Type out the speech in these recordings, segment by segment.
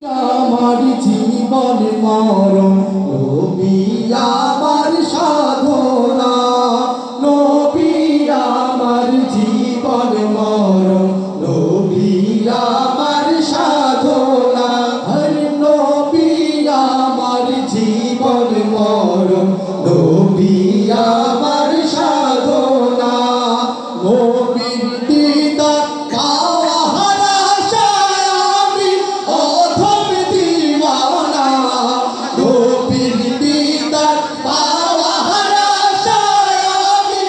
আমার জীবন মরণ নবী আমার সাধনা, নবী আমার জীবন মরণ নবী আমার সাধনা, হরে নবী আমার জীবন মরণ নবী আমার সাধনা। নবীর দিদার পাওয়ার আশায় আমি অধম দিওয়ানা, নবীর দিদার পাওয়ার আশায় আমি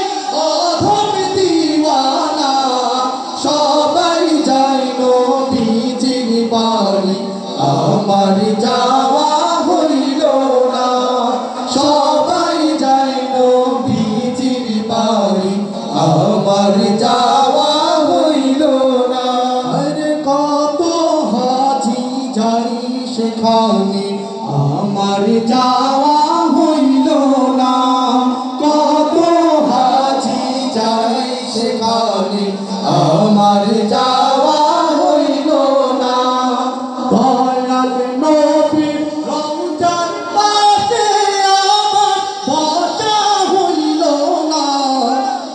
অধম দিওয়ানা। সবাই যায় নবীজির বাড়ি, আমার যাওয়া হইল না। সবাই যায় নবীজির বাড়ি, আমার যাওয়া হইল না। আরে কত হাজি যাই সেখানে, আমার যাওয়া হইল না। কত হাজি যাই সেখানে, আমার যাওয়া হইল না। দয়াল নবীর রওজার পাশে আমার বসা হইল না।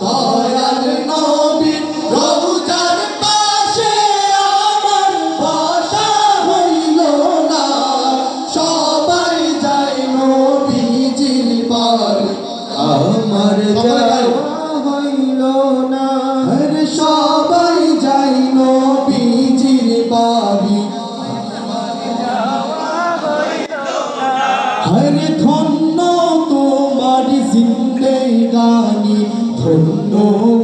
দয়াল নবীর রওজার পাশে আমার বসা হইল না। সবাই যায় নবীজির বাড়ি, আমার যাওয়া হইল না। আরে সবাই যায় নবীজির বাড়ি, হরে ধন্য তোমার জিন্দেগানি, ধন্য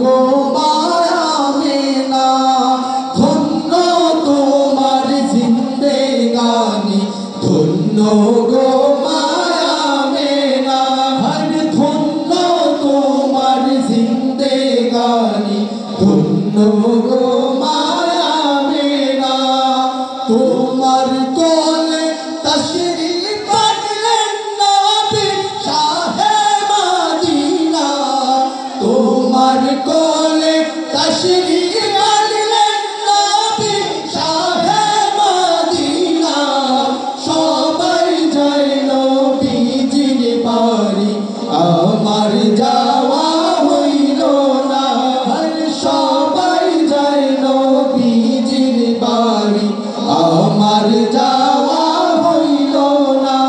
গো মায়া মেনা। ধন্য তোমার জিন্দেগানি, ধন্য গো মায়া মেনা। হরে ধন্য তোমার জিন্দেগানি, ধন্য গো মায়া মেনা। তোমার কোলে তশরিফ আনলেন নবী শাহে মদিনা। তোমার কোলে তশরিফ আনলেন নবী শাহে মদিনা। সবাই যায় নবীজির বাড়ি, আমার যাওয়া হইল না। আরে সবাই যায় নবীজির বাড়ি, আমার যাওয়া হইল না।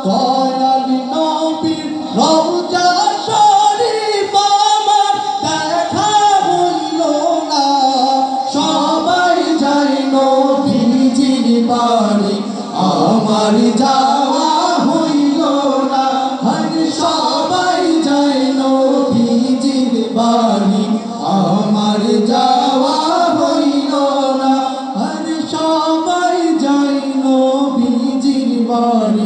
দয়াল নবীর রওজা শরীফ আমার দেখা হইল না। সবাই যায় নবীজির বাড়ি, আমার যাওয়া হইল না। হরে সবাই যায় নবীজির বাড়ি, আমার যাওয়া হইল না। হরে সবাই যায় নবীজির বাড়ি।